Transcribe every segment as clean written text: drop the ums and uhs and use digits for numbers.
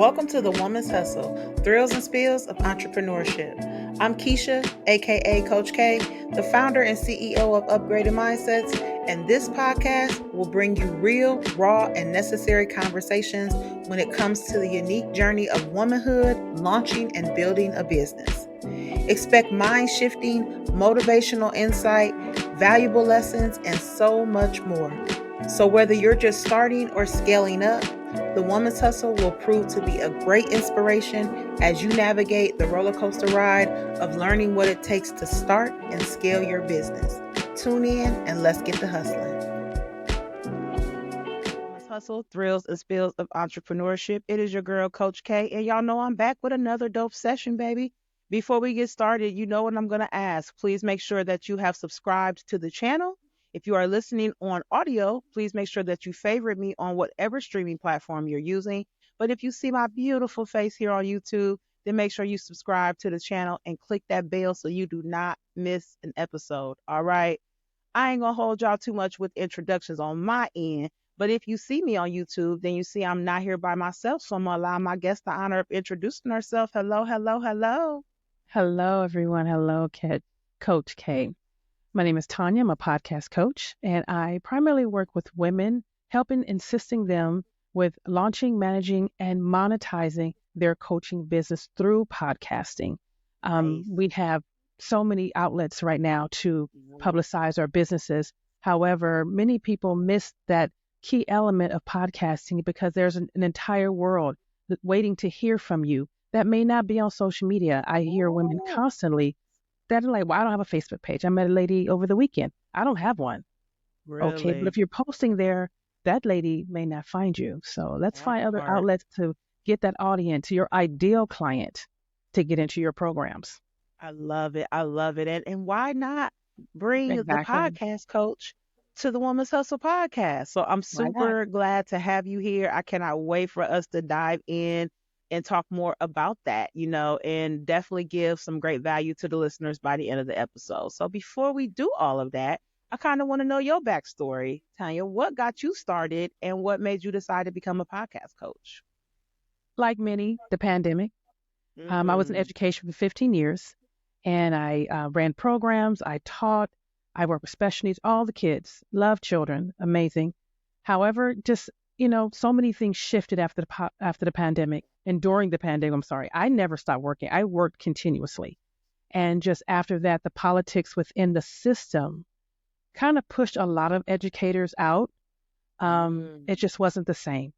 Welcome to the Woman's Hustle, Thrills and Spills of Entrepreneurship. I'm Keisha, aka Coach K, the founder and CEO of Upgraded Mindsets, and this podcast will bring you real, raw, and necessary conversations when it comes to the unique journey of womanhood, launching, and building a business. Expect mind-shifting, motivational insight, valuable lessons, and so much more. So whether you're just starting or scaling up, the Woman's Hustle will prove to be a great inspiration as you navigate the roller coaster ride of learning what it takes to start and scale your business. Tune in and let's get to hustling. Woman's Hustle, Thrills and Spills of Entrepreneurship. It is your girl, Coach K, and y'all know I'm back with another dope session, baby. Before we get started, you know what I'm going to ask. Please make sure that you have subscribed to the channel. If you are listening on audio, please make sure that you favorite me on whatever streaming platform you're using. But if you see my beautiful face here on YouTube, then make sure you subscribe to the channel and click that bell so you do not miss an episode. All right. I ain't going to hold y'all too much with introductions on my end. But if you see me on YouTube, then you see I'm not here by myself. So I'm going to allow my guest the honor of introducing herself. Hello, hello, hello. Hello, everyone. Hello, Coach K. My name is Tanya. I'm a podcast coach, and I primarily work with women, helping, assisting them with launching, managing, and monetizing their coaching business through podcasting. Nice. We have so many outlets right now to publicize our businesses. However, many people miss that key element of podcasting because there's an entire world waiting to hear from you that may not be on social media. I hear women constantly that are like, well, I don't have a Facebook page. I met a lady over the weekend. I don't have one. Really? Okay, but if you're posting there, that lady may not find you. So let's find other outlets to get that audience, your ideal client, to get into your programs. I love it. I love it. And why not bring the podcast coach to the Woman's Hustle podcast? So I'm super glad to have you here. I cannot wait for us to dive in and talk more about that, and definitely give some great value to the listeners by the end of the episode. So before we do all of that, I kind of want to know your backstory. Tanya, what got you started and what made you decide to become a podcast coach? Like many, the pandemic. I was in education for 15 years, and I ran programs. I taught. I worked with special needs, all the kids, love children, amazing. However, just so many things shifted after the pandemic and during the pandemic. I never stopped working. I worked continuously. And just after that, the politics within the system kind of pushed a lot of educators out. It just wasn't the same.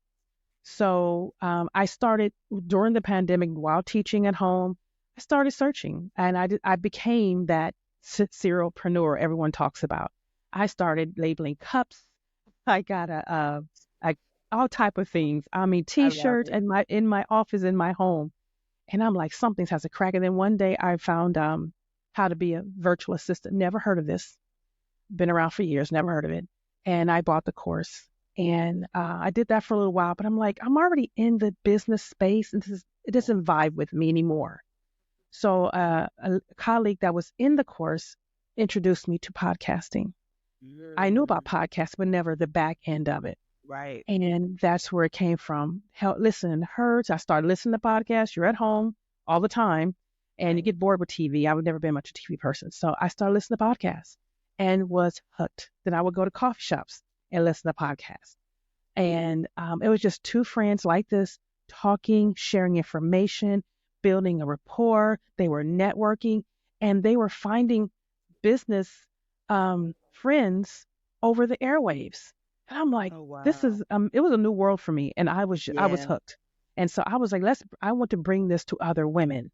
So I started during the pandemic while teaching at home. I started searching, and I became that serialpreneur everyone talks about. I started labeling cups. I got all type of things. I mean, T-shirts in my office, in my home. And I'm like, something has a crack. And then one day I found how to be a virtual assistant. Never heard of this. Been around for years, never heard of it. And I bought the course. And I did that for a little while. But I'm like, I'm already in the business space. And it doesn't vibe with me anymore. So a colleague that was in the course introduced me to podcasting. I knew about podcasts, but never the back end of it. Right. And that's where it came from. Listening to her. I started listening to podcasts. You're at home all the time and you get bored with TV. I've never been much a TV person. So I started listening to podcasts and was hooked. Then I would go to coffee shops and listen to podcasts. And it was just two friends like this talking, sharing information, building a rapport. They were networking and they were finding business friends over the airwaves. And I'm like, This is, it was a new world for me. And I was hooked. And so I was like, I want to bring this to other women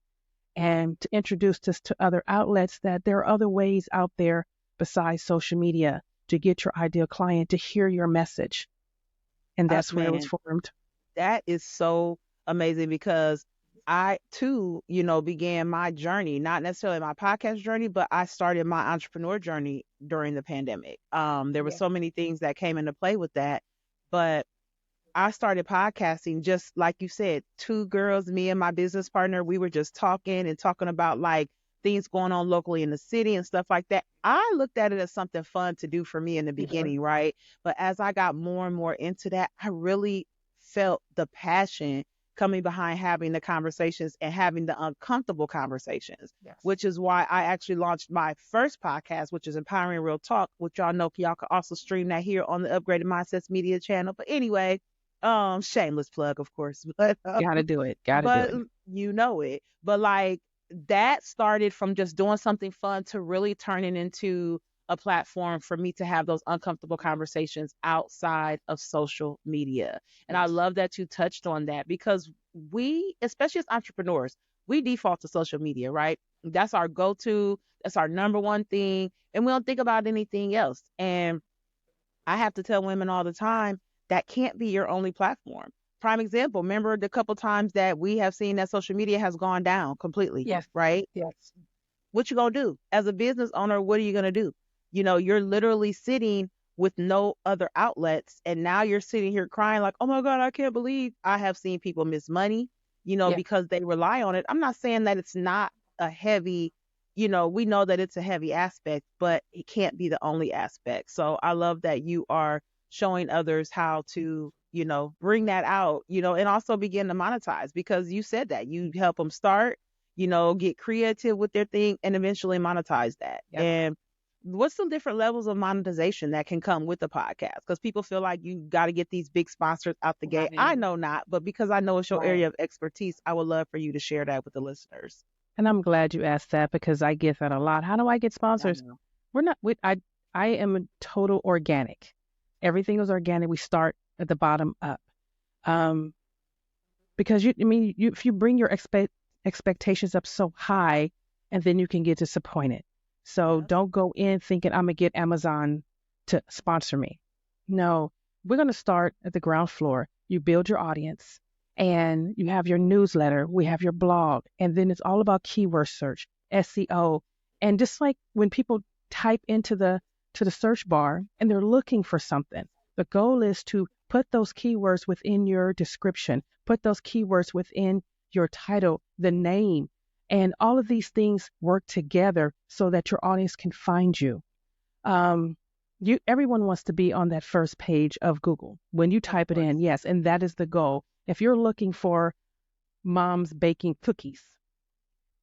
and to introduce this to other outlets, that there are other ways out there besides social media to get your ideal client to hear your message. And that's where it was formed. That is so amazing because I too, began my journey, not necessarily my podcast journey, but I started my entrepreneur journey during the pandemic. There were so many things that came into play with that, but I started podcasting just like you said, two girls, me and my business partner, we were just talking about like things going on locally in the city and stuff like that. I looked at it as something fun to do for me in the beginning, right? But as I got more and more into that, I really felt the passion coming behind having the conversations and having the uncomfortable conversations, Yes. which is why I actually launched my first podcast, which is Empowering Real Talk, which y'all know y'all can also stream that here on the Upgraded Mindsets Media channel. But anyway, shameless plug, of course, but Gotta do it. Gotta do but it. you know it. But like that started from just doing something fun to really turning into a platform for me to have those uncomfortable conversations outside of social media. And I Yes. love that you touched on that because we, especially as entrepreneurs, we default to social media, right? That's our go to, that's our number one thing. And we don't think about anything else. And I have to tell women all the time that can't be your only platform. Prime example, remember the couple times that we have seen that social media has gone down completely, Yes. right? Yes. What you gonna do as a business owner? What are you gonna do? You're literally sitting with no other outlets, and now you're sitting here crying like, oh my god, I can't believe I have seen people miss money, Yes. because they rely on it. I'm not saying that it's not a heavy, we know that it's a heavy aspect, but it can't be the only aspect. So I love that you are showing others how to bring that out, and also begin to monetize, because you said that you help them start, get creative with their thing and eventually monetize that. Yep. And what's some different levels of monetization that can come with the podcast? Because people feel like you got to get these big sponsors out the gate. I Right. know not, but because I know it's your Right. area of expertise, I would love for you to share that with the listeners. And I'm glad you asked that because I get that a lot. How do I get I sponsors? know. We're not. I am a total organic. Everything is organic. We start at the bottom up. Um, because if you bring your expectations up so high, and then you can get disappointed. So Yep. don't go in thinking I'm gonna get Amazon to sponsor me. No, we're gonna start at the ground floor. You build your audience, and you have your newsletter. We have your blog, and then it's all about keyword search, SEO, and just like when people type into the search bar and they're looking for something, the goal is to put those keywords within your description, put those keywords within your title, the name, and all of these things work together so that your audience can find you. Um, everyone wants to be on that first page of Google when you Of type it in, course. yes, and that is the goal. If you're looking for mom's baking cookies,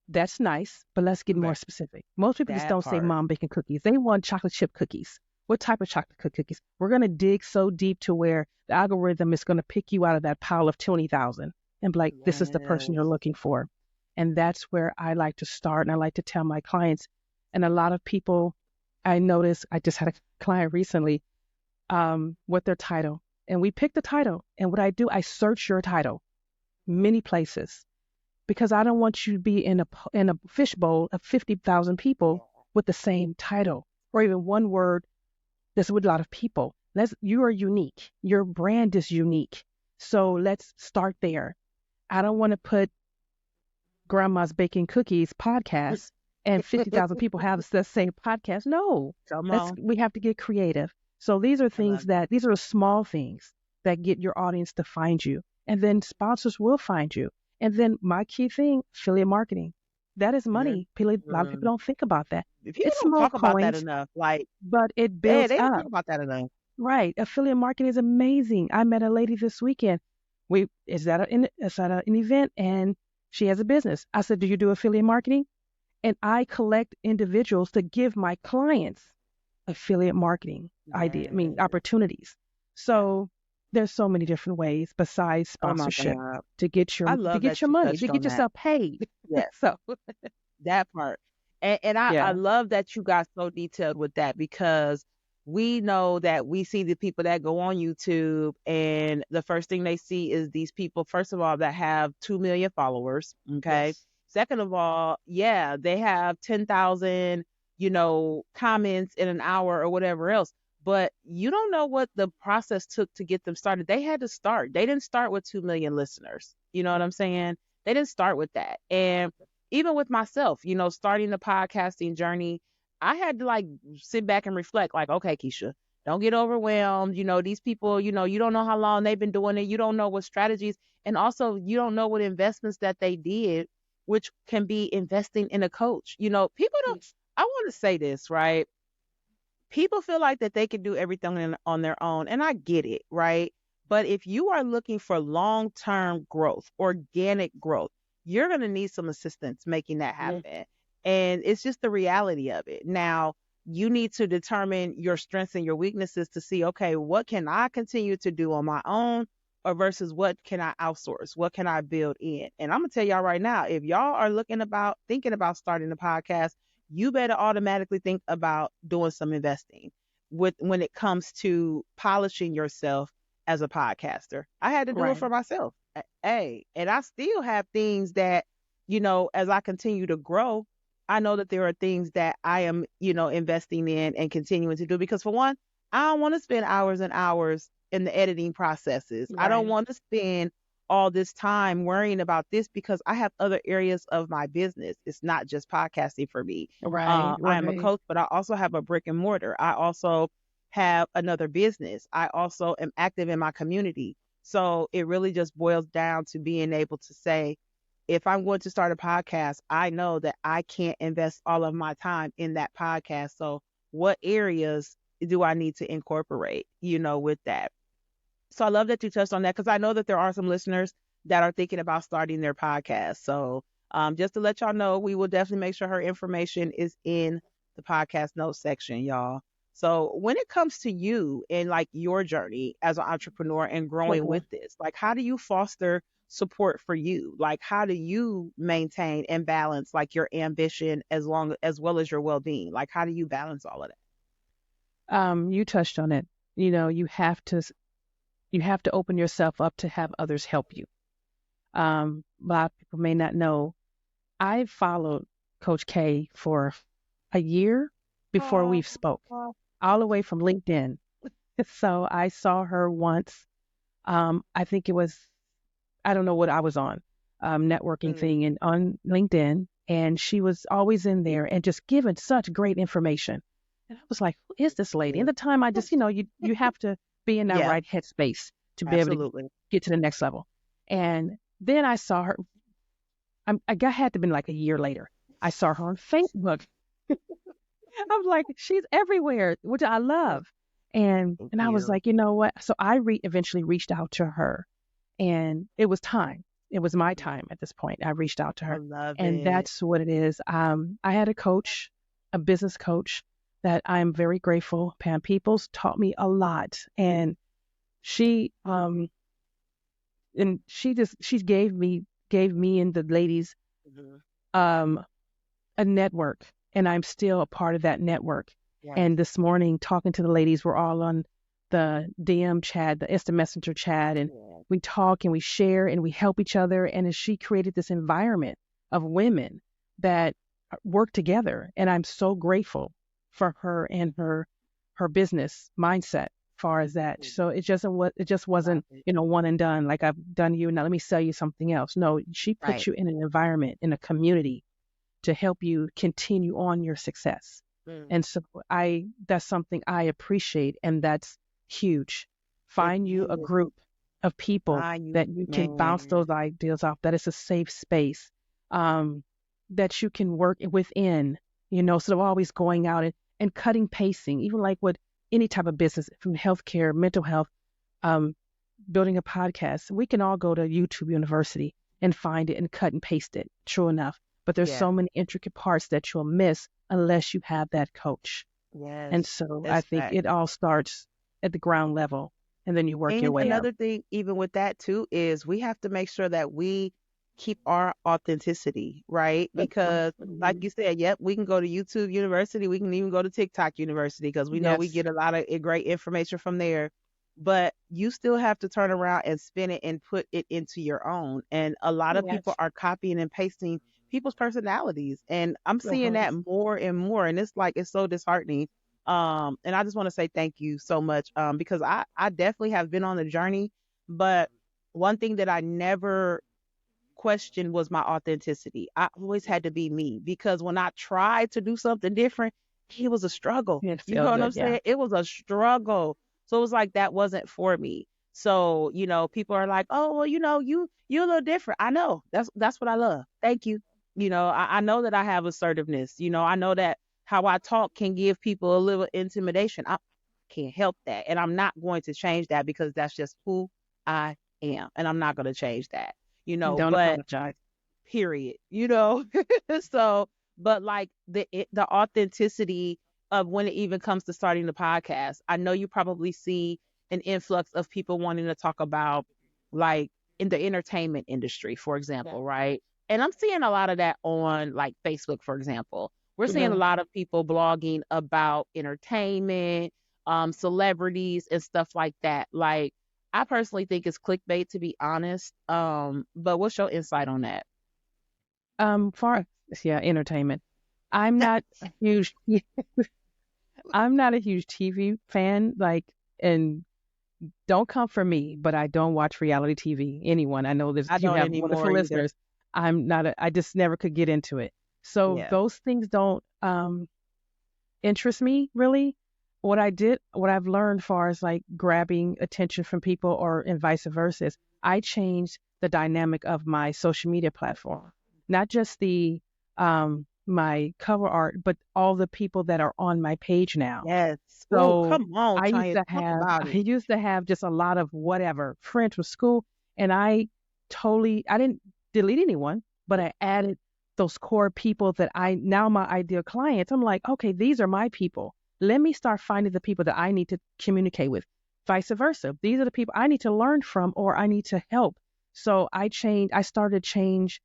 that's nice, but let's get more Right. specific. Most people just That don't say part. mom baking cookies. They want chocolate chip cookies. What type of chocolate cookies? We're going to dig so deep to where the algorithm is going to pick you out of that pile of 20,000 and be like, this is the person you're Yes. looking for. And that's where I like to start. And I like to tell my clients, and a lot of people, I noticed, I just had a client recently with their title. And we pick the title. And what I do, I search your title many places because I don't want you to be in a fishbowl of 50,000 Yeah. people with the same title or even one word that's with a lot of people. You are unique. Your brand is unique. So let's start there. I don't want to put Grandma's Baking Cookies podcast and 50,000 people have the same podcast. No, Come on. we have to get creative. So these are I love things that, these are small things that get your audience to find you. And then sponsors will find you. And then my key thing, affiliate marketing. That is it. money. A lot of people don't think about that. People It's don't small talk about that coins, enough. Like, but it yeah, builds they don't talk up. about that enough. Right. Affiliate marketing is amazing. I met a lady this weekend. It's at an event and she has a business. I said, do you do affiliate marketing? And I collect individuals to give my clients affiliate marketing Yeah. opportunities. So there's so many different ways besides Oh my sponsorship God. to get I to love get that your you money, to touched get on that. yourself paid. Yes, So that part. And I yeah. love that you got so detailed with that, because we know that we see the people that go on YouTube and the first thing they see is these people, first of all, that have 2 million followers. Okay. Yes. Second of all, yeah, they have 10,000, comments in an hour or whatever else. But you don't know what the process took to get them started. They had to start. They didn't start with 2 million listeners. You know what I'm saying? They didn't start with that. And even with myself, starting the podcasting journey, I had to like sit back and reflect, like, okay, Keisha, don't get overwhelmed. These people, you don't know how long they've been doing it. You don't know what strategies, and also you don't know what investments that they did, which can be investing in a coach. People don't, I want to say this, right? People feel like that they can do everything on their own, and I get it, right? But if you are looking for long-term growth, organic growth, you're going to need some assistance making that Yeah. happen. And it's just the reality of it. Now, you need to determine your strengths and your weaknesses to see, okay, what can I continue to do on my own or versus what can I outsource? What can I build in? And I'm going to tell y'all right now, if y'all are thinking about starting a podcast, you better automatically think about doing some investing with when it comes to polishing yourself as a podcaster. I had to do it Right. for myself. Hey, and I still have things that, as I continue to grow, I know that there are things that I am, investing in and continuing to do because for one, I don't want to spend hours and hours in the editing processes. I don't Right. want to spend all this time worrying about this because I have other areas of my business. It's not just podcasting for me. Right. I am a Right. coach, but I also have a brick and mortar. I also have another business. I also am active in my community. So it really just boils down to being able to say, if I'm going to start a podcast, I know that I can't invest all of my time in that podcast. So what areas do I need to incorporate, with that? So I love that you touched on that because I know that there are some listeners that are thinking about starting their podcast. So just to let y'all know, we will definitely make sure her information is in the podcast notes section, y'all. So when it comes to you and like your journey as an entrepreneur and growing Mhm. with this, like how do you foster support for you? Like how do you maintain and balance like your ambition as well as your well-being? Like how do you balance all of that? You touched on it. You have to open yourself up to have others help you. A lot of people may not know. I followed Coach K for a year before we Oh, spoke, all the way from LinkedIn. So I saw her once. I think it was, I don't know what I was on, networking mm, thing and on LinkedIn. And she was always in there and just giving such great information. And I was like, who is this lady? And the time I just, you have to be in that yeah, right headspace to be able to absolutely. get to the next level. And then I saw her, had to been like a year later. I saw her on Facebook. I'm like, she's everywhere, which I love. Thank And I was you. like, you know what? So I eventually reached out to her, and it was time. It was my time at this point. I reached out to I her, love and it. that's what it is. I had a coach, a business coach, that I'm very grateful. Pam Peoples taught me a lot, and she she gave me and the ladies Mhm. um a network, and I'm still a part of that network. Yes. And this morning, talking to the ladies, we're all on the DM chat, the instant messenger chat, and Yeah. we talk and we share and we help each other. And she created this environment of women that work together, and I'm so grateful for her and her business mindset. Far as that, Mm, so it just love wasn't it. one and done. Like I've done you, now let me sell you something else. No, she puts Right. you in an environment, in a community, to help you continue on your success. Mm. And so that's something I appreciate, and that's huge. It Find you a is. group of people Find you, that you can bounce man. those ideas off, that is a safe space, um, that you can work within, instead of always going out and cutting pacing, even like with any type of business, from healthcare, mental health, um, building a podcast. We can all go to YouTube University and find it and cut and paste it, true enough. But there's Yeah. so many intricate parts that you'll miss unless you have that coach. And Yes. so I That's think fact. it all starts at the ground level, and then you work your And way up. another thing, even with that too, is we have to make sure that we keep our authenticity, right? Because, like Mhm. you said, yep, we can go to YouTube University. We can even go to TikTok University because we know we Yes. get a lot of great information from there. But you still have to turn around and spin it and put it into your own. And a lot of people Yes. are copying and pasting people's personalities. And I'm seeing Uh-huh. that more and more. And it's like, it's so disheartening. And I just want to say thank you so much, because I definitely have been on the journey, but one thing that I never questioned was my authenticity. I always had to be me because when I tried to do something different, it was a struggle. It You know feel what I'm good. Yeah. saying? It was a struggle. So it was like that wasn't for me. So, people are like, "Oh, well, you're a little different." I know. That's what I love. Thank you. I know that I have assertiveness. I know that how I talk can give people a little intimidation. I can't help that. And I'm not going to change that because that's just who I am, and I'm not going to change that, Don't but apologize. period, so, but like the authenticity of when it even comes to starting the podcast, I know you probably see an influx of people wanting to talk about, like, in the entertainment industry, for example, right? And I'm seeing a lot of that on, like, Facebook, for example. We're seeing a lot of people blogging about entertainment, celebrities and stuff like that. Like, I personally think it's clickbait, to be honest. But what's your insight on that? Far yeah, entertainment. I'm not a huge I'm not a huge TV fan, like, and don't come for me, but I don't watch reality TV. Anyone. I know that I you don't have wonderful anymore either. listeners. I just never could get into it. So Yeah. those things don't interest me really. What I've learned far as like grabbing attention from people or and vice versa is I changed the dynamic of my social media platform. Not just the my cover art, but all the people that are on my page now. Yes. Oh, So come on, Tanya, talk I about it. used to have just a lot of whatever friends from school, and I didn't delete anyone, but I added those core people that I now my ideal clients. I'm like, okay, these are my people. Let me start finding the people that I need to communicate with. Vice versa. These are the people I need to learn from or I need to help. So I started change,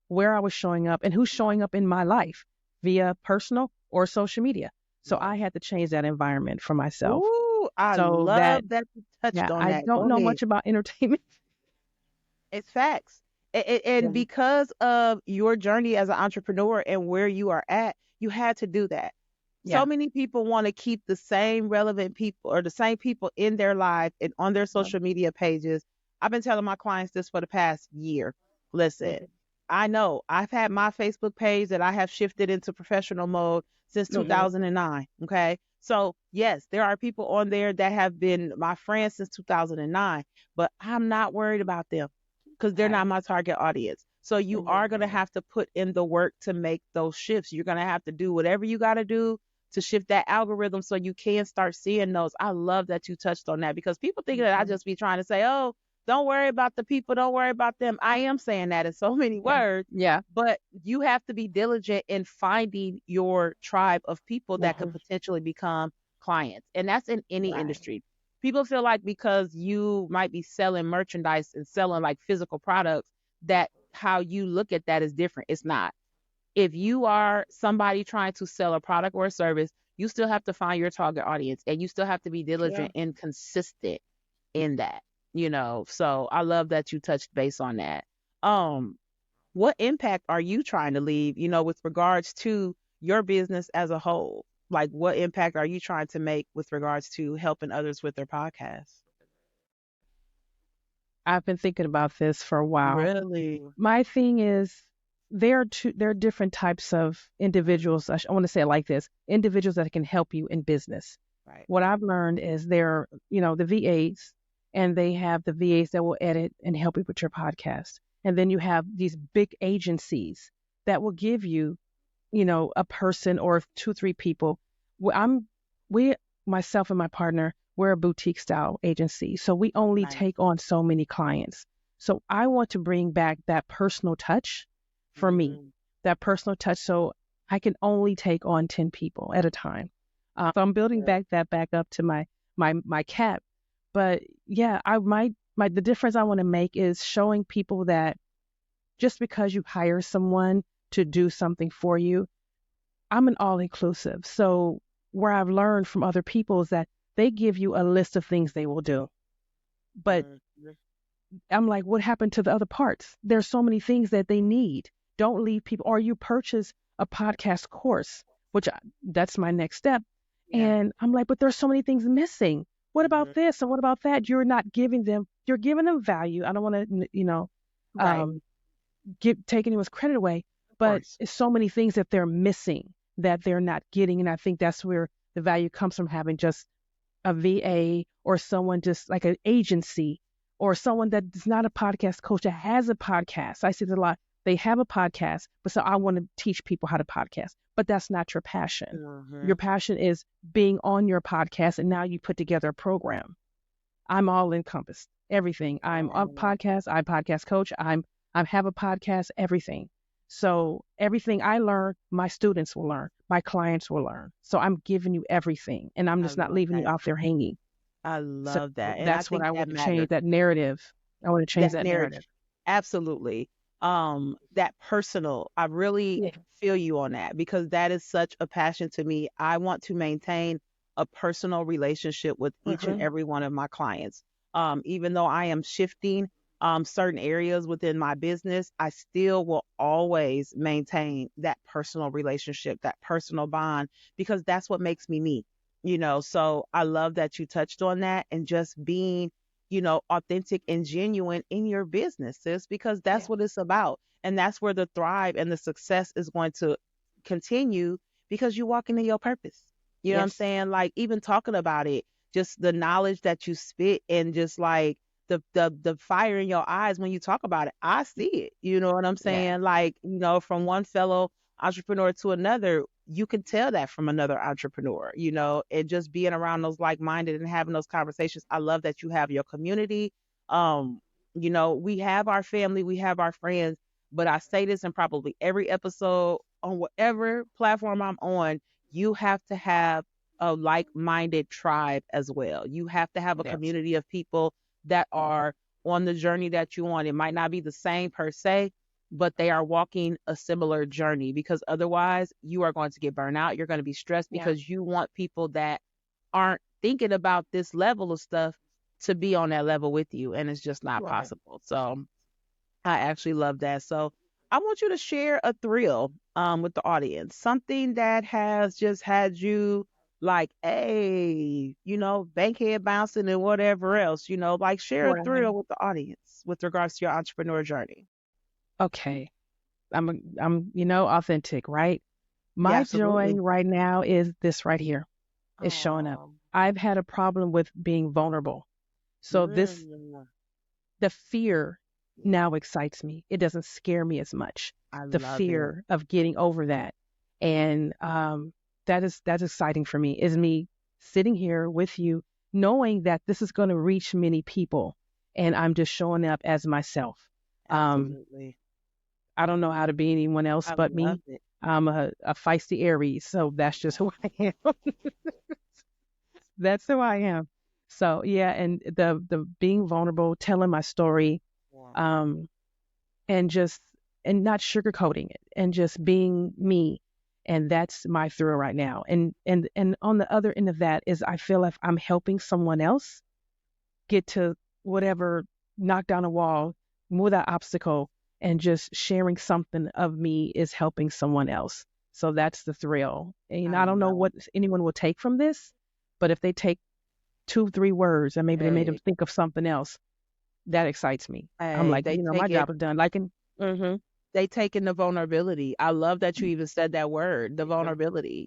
where I was showing up and who's showing up in my life via personal or social media. So I Yes. had to change that environment for myself. Ooh, I So that, love that you touched yeah, on I that. don't Go know ahead. much about entertainment. It's facts. And Yeah. because of your journey as an entrepreneur and where you are at, you had to do that. So Yeah. many people want to keep the same relevant people or the same people in their life and on their Yeah. social media pages. I've been telling my clients this for the past year. Listen, I know I've had my Facebook page that I have shifted into professional mode since Mm-hmm. 2009. Okay. So, yes, there are people on there that have been my friends since 2009, but I'm not worried about them because they're Right. not my target audience. So, you are going to have to put in the work to make those shifts. You're going to have to do whatever you got to do to shift that algorithm so you can start seeing those. I love that you touched on that because people think that I Mm-hmm. just be trying to say, oh, don't worry about the people, don't worry about them. I am saying that in so many Yeah. words, Yeah. but you have to be diligent in finding your tribe of people that could Mm-hmm. potentially become clients. And that's in any Right. industry. People feel like because you might be selling merchandise and selling like physical products, that how you look at that is different. It's not. If you are somebody trying to sell a product or a service, you still have to find your target audience and you still have to be Yeah. diligent and consistent in that. So I love that you touched base on that. Um, what impact are you trying to leave, with regards to your business as a whole? Like, what impact are you trying to make with regards to helping others with their podcasts? I've been thinking about this for a while. Really? My thing is there are different types of individuals. I want to say it like this: individuals that can help you in business. Right. What I've learned is the VAs, and they have the VAs that will edit and help you with your podcast. And then you have these big agencies that will give you, a person or two, three people. Well, we, myself and my partner, we're a boutique style agency. So we only Nice. take on so many clients. So I want to bring back that personal touch for me, Mm, that personal touch. So I can only take on 10 people at a time. So I'm building yeah. back up to my cap. But yeah, the difference I want to make is showing people that just because you hire someone to do something for you, I'm an all inclusive. So where I've learned from other people is that they give you a list of things they will do. But Mm, I'm like, what happened to the other parts? There's so many things that they need. Don't leave people, or you purchase a podcast course, that's my next step. yeah. And I'm like, but there's so many things missing. What Hmm. about this and what about that? You're giving them value. I don't want to, Right. um, take anyone's credit away, Of but course. it's so many things that they're missing that they're not getting. And I think that's where the value comes from having just a VA or someone just like an agency or someone that's not a podcast coach that has a podcast. I see this a lot. They have a podcast, but so I want to teach people how to podcast. But that's not your passion. Hmm. Your passion is being on your podcast, and now you put together a program. I'm all encompassed. Everything. I'm a Wow. podcast. I'm podcast coach. I have a podcast. Everything. So everything I learn, my students will learn. My clients will learn. So I'm giving you everything, and I'm I just not love leaving you that. out there hanging. I So love that. And I that's what think I that want to matters. change. That narrative. I want to change That that narrative. narrative. Absolutely. That personal, I really Yeah. feel you on that because that is such a passion to me. I want to maintain a personal relationship with each and Hmm. every one of my clients. Even though I am shifting certain areas within my business, I still will always maintain that personal relationship, that personal bond, because that's what makes me me. So I love that you touched on that and just being authentic and genuine in your businesses because Yeah. that's what it's about. And that's where the thrive and the success is going to continue because you walk into your purpose. You know what I'm Yes. saying? Like even talking about it, just the knowledge that you spit and just like the fire in your eyes when you talk about it. I see it. You know what I'm Yeah. saying? Like, from one fellow entrepreneur to another, you can tell that from another entrepreneur, and just being around those like-minded and having those conversations. I love that you have your community. We have our family, we have our friends, but I say this in probably every episode on whatever platform I'm on, you have to have a like-minded tribe as well. You have to have a Yes. community of people that are on the journey that you want. It might not be the same per se, but they are walking a similar journey because otherwise you are going to get burnt out. You're going to be stressed Yeah. because you want people that aren't thinking about this level of stuff to be on that level with you. And it's just not Right. possible. So I actually love that. So I want you to share a thrill with the audience, something that has just had you like, hey, bankhead bouncing and whatever else, like share a Right. thrill with the audience with regards to your entrepreneur journey. Okay. I'm authentic, right? Yeah, My joy absolutely. right now is this right here. Is showing up. Oh, I've had a problem with being vulnerable. So mm, the fear yeah, now excites me. It doesn't scare me as much. I The love it. fear of getting over that. And that's exciting for me, is me sitting here with you, knowing that this is going to reach many people and I'm just showing up as myself. Um, Absolutely. I don't know how to be anyone else I but love me. it. I'm a feisty Aries, so that's just who I am. That's who I am. So yeah, and the being vulnerable, telling my story, Yeah. um, and just and not sugarcoating it, and just being me, and that's my thrill right now. And on the other end of that is I feel like I'm helping someone else get to whatever, knock down a wall, move that obstacle, and just sharing something of me is helping someone else. So that's the thrill. And I I don't know love what anyone will take from this, but if they take two, 3 words, and maybe they made them it. think of something else, that excites me. I'm Hey, like, they my take it. job is done. Like, Hmm. They take in the vulnerability. I love that you even said that word, the vulnerability,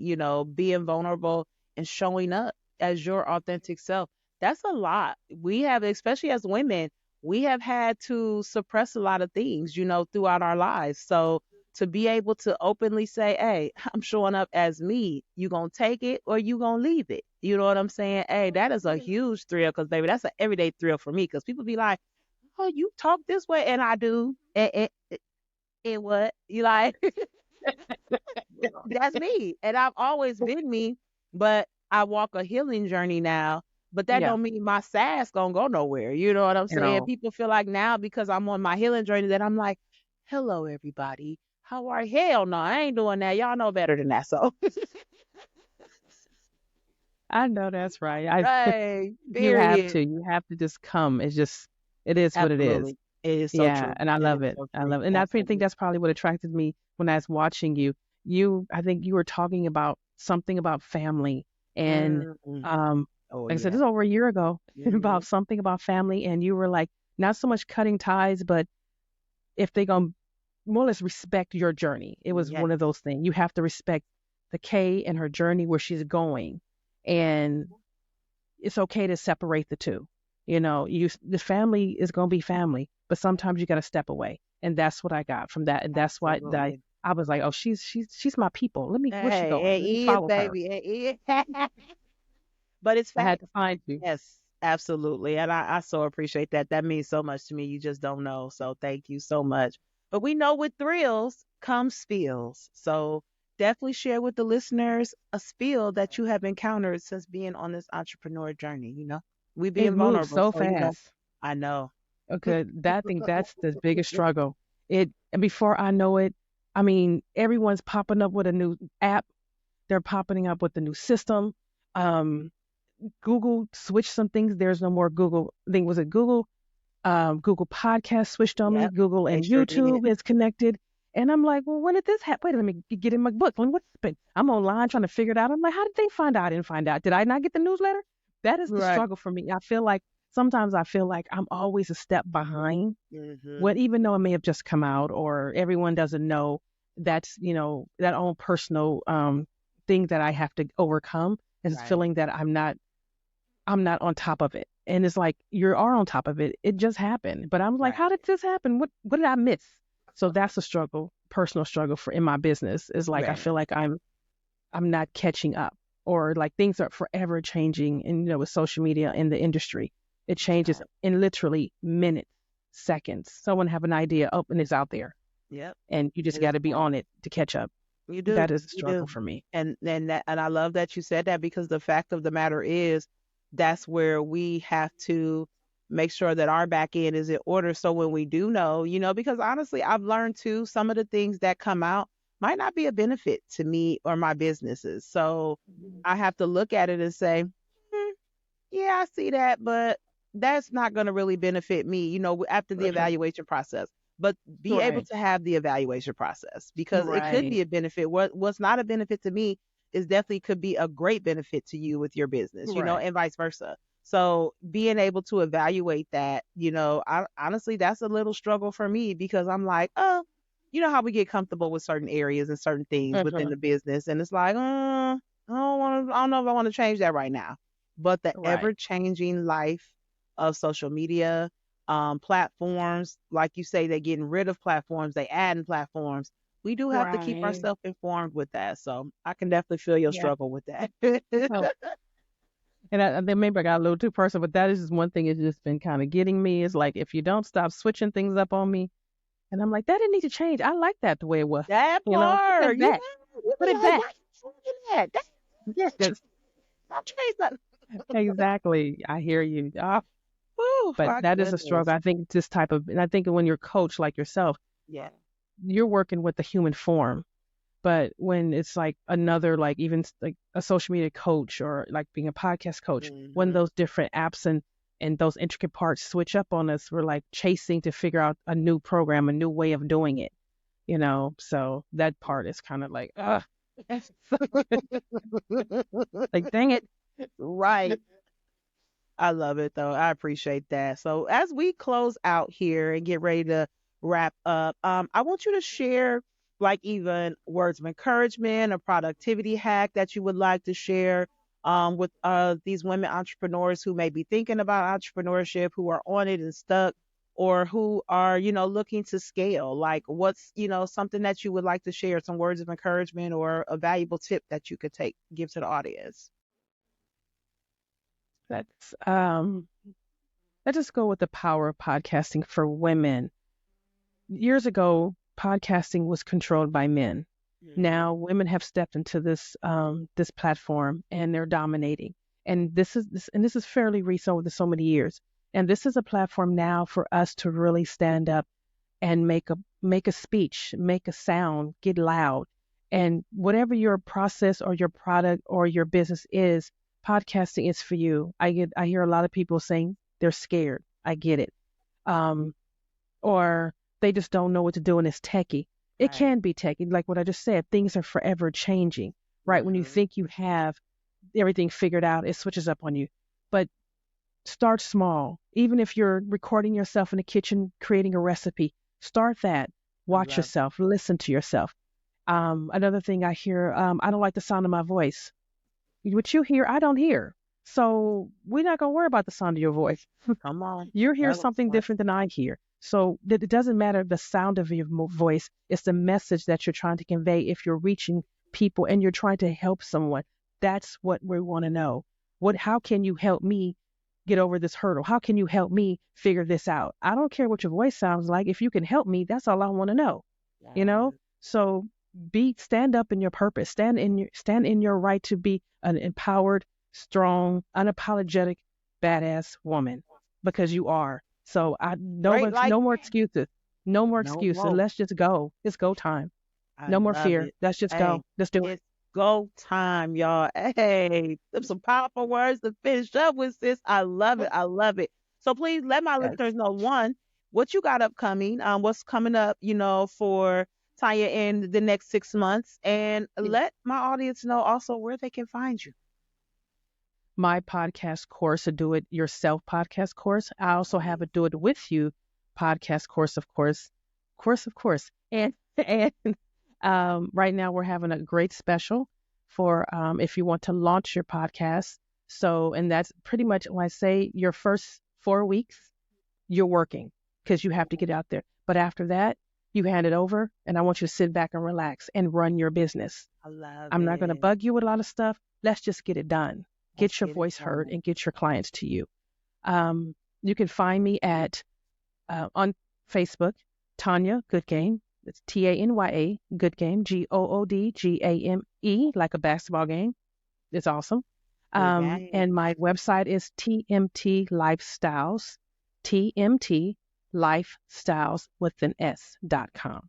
being vulnerable and showing up as your authentic self. That's a lot. We have, especially as women, we have had to suppress a lot of things, throughout our lives. So to be able to openly say, hey, I'm showing up as me, you going to take it or you going to leave it. You know what I'm saying? Hey, that is a huge thrill because, baby, that's an everyday thrill for me because people be like, oh, you talk this way, and I do. And what? You like, that's me. And I've always been me, but I walk a healing journey now. But that yeah, don't mean my sass gonna go nowhere. You know what I'm at saying? all. People feel like now because I'm on my healing journey that I'm like, hello everybody. How are you? Hell no, I ain't doing that. Y'all know better than that. So I know that's right. I right, You have period. to. You have to just come. It's just, it is what it is. Absolutely. It is so Yeah, true. and I It love is it. so I true. love it. And think Absolutely. that's probably what attracted me when I was watching you. I think you were talking about something about family, and Mm-mm. um, Oh like I said, yeah. this is over a year ago, Hmm. about something about family, and you were like, not so much cutting ties, but if they gonna more or less respect your journey. It was Yes. one of those things. You have to respect the Kay and her journey, where she's going, and it's okay to separate the two. The family is going to be family, but sometimes you got to step away. And that's what I got from that. And that's why Absolutely. I was like, oh, she's my people. Where's she Hey, going? it Let me is, follow her. baby. It is. But it's I had facts. to find you. Yes, Absolutely. And I so appreciate that. That means so much to me. You just don't know. So thank you so much. But we know with thrills come spills. So definitely share with the listeners a spill that you have encountered since being on this entrepreneur journey. We It being moves vulnerable. so So, fast. I know. Okay, that I think that's the biggest struggle. And before I know it, I mean, everyone's popping up with a new app. They're popping up with a new system. Um, Google switched some things. There's no more Google. I think was it Google? Google Podcast switched on me. Yep. Google They and sure did. YouTube is connected. And I'm like, well, when did this happen? Wait, let me get in my book. What happened? I'm online trying to figure it out. I'm like, how did they find out? I didn't find out. Did I not get the newsletter? That is the Right. struggle for me. Sometimes I feel like I'm always a step behind. Mm-hmm. What even though it may have just come out or everyone doesn't know, that's that own personal thing that I have to overcome is Right. feeling that I'm not on top of it. And it's like you are on top of it. It just happened. But I'm like, Right. how did this happen? What did I miss? So that's a struggle, personal struggle for in my business. Is like I Right. feel like I'm not catching up, or like things are forever changing. And with social media in the industry, it changes Right. in literally minutes, seconds. Someone have an idea, oh, and it's out there, Yep. and you just It got is to be fast. on it to catch up. You That do. is a You struggle do. for me. And I love that you said that, because the fact of the matter is that's where we have to make sure that our back end is in order. So when we do know, because honestly, I've learned too, some of the things that come out might not be a benefit to me or my businesses. So I have to look at it and say, "Hmm, yeah, I see that, but that's not going to really benefit me, after the Right. evaluation process." But be able Right. to have the evaluation process, because it could Right. be a benefit. What's not a benefit to me is definitely could be a great benefit to you with your business, Right. and vice versa. So being able to evaluate that, honestly, that's a little struggle for me, because I'm like, oh, how we get comfortable with certain areas and certain things within Mhm. the business, and it's like, I don't know if I want to change that right now. But the Right. ever changing life of social media, platforms, like you say, they're getting rid of platforms, they adding platforms. We do have to keep Right. ourselves informed with that. So I can definitely feel your Yeah. struggle with that. Oh, and then maybe I got a little too personal, but that is just one thing. It's just been kind of getting me. Is like if you don't stop switching things up on me, and I'm like, that didn't need to change. I like that the way it was. That Put that part, back. you Put be it like, back. why you doing that? Yes. Not change nothing. Exactly. I hear you. Oh, But my that is a struggle. goodness. I think this type of, and I think when you're coach like yourself, Yeah. you're working with the human form. But when it's like another, like even like a social media coach or like being a podcast coach, when Hmm. those different apps and those intricate parts switch up on us, we're like chasing to figure out a new program, a new way of doing it. So that part is kind of like, like, dang it. Right. I love it though. I appreciate that. So as we close out here and get ready to wrap up, I want you to share like even words of encouragement, a productivity hack that you would like to share with these women entrepreneurs who may be thinking about entrepreneurship, who are on it and stuck, or who are, looking to scale. Like what's, something that you would like to share, some words of encouragement or a valuable tip that you could give to the audience. That's let's just go with the power of podcasting for women. Years ago, podcasting was controlled by men. Hmm. Now women have stepped into this platform and they're dominating. And this is fairly recent over so many years. And this is a platform now for us to really stand up and make a speech, make a sound, get loud. And whatever your process or your product or your business is, podcasting is for you. I hear a lot of people saying they're scared. I get it. Um, or they just don't know what to do and it's techie. It Right. can be techie. Like what I just said, things are forever changing, right? When you Hmm. think you have everything figured out, it switches up on you. But start small. Even if you're recording yourself in the kitchen, creating a recipe, start that. I Watch love yourself, listen to yourself. Another thing I hear, I don't like the sound of my voice. What you hear, I don't hear. So we're not going to worry about the sound of your voice. Come on. You hear That was something smart. different than I hear. So it doesn't matter the sound of your voice. It's the message that you're trying to convey. If you're reaching people and you're trying to help someone, that's what we want to know. How can you help me get over this hurdle? How can you help me figure this out? I don't care what your voice sounds like. If you can help me, that's all I want to know. You Yes. know? So stand up in your purpose. Stand in your right to be an empowered, strong, unapologetic, badass woman because you are. So I Great like no more excuses. No more no excuses. more. Let's just go. It's go time. I No more love fear. it. Let's just Hey, go. Let's do it. it's go time, y'all. Hey, them some powerful words to finish up with, sis. I love it. I love it. So please let my Yes. listeners know one, what you got upcoming, what's coming up, for Tanya in the next 6 months, and let my audience know also where they can find you. My podcast course, a do it yourself podcast course. I also have a do it with you podcast course, of course. And and right now we're having a great special for if you want to launch your podcast. So, and that's pretty much when I say your first 4 weeks, you're working because you have to get out there. But after that, you hand it over, and I want you to sit back and relax and run your business. I love I'm not going to it. bug you with a lot of stuff. Let's just get it done. Let's Get your get it voice heard done. and get your clients to you. You can find me at on Facebook, Tanya Goodgame. It's Tanya Goodgame, Goodgame, like a basketball game. It's awesome. Good game. And my website is TMT Lifestyles, TMT Lifestyles with an S.com.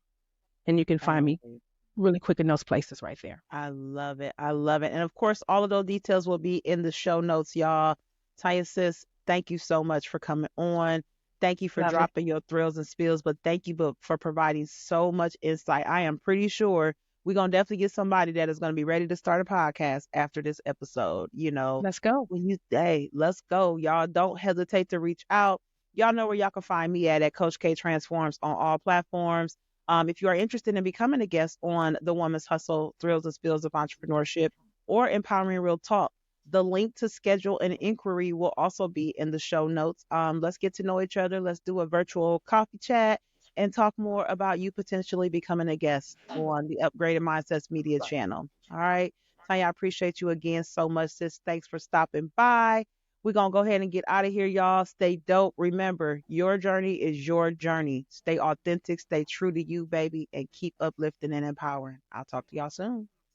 And you can find me Hey. really quick in those places right there. I love it. I love it. And of course, all of those details will be in the show notes, y'all. Taya sis, thank you so much for coming on. Thank you for Lovely. dropping your thrills and spills, but thank you for providing so much insight. I am pretty sure we're going to definitely get somebody that is going to be ready to start a podcast after this episode. Let's go. When you, hey, let's go. Y'all don't hesitate to reach out. Y'all know where y'all can find me at Coach K Transforms on all platforms. If you are interested in becoming a guest on The Woman's Hustle, Thrills and Spills of Entrepreneurship, or Empowering Real Talk, the link to schedule an inquiry will also be in the show notes. Let's get to know each other. Let's do a virtual coffee chat and talk more about you potentially becoming a guest on the Upgraded Mindsets Media channel. All right. Tanya, I appreciate you again so much, sis. Thanks for stopping by. We're going to go ahead and get out of here, y'all. Stay dope. Remember, your journey is your journey. Stay authentic, stay true to you, baby, and keep uplifting and empowering. I'll talk to y'all soon.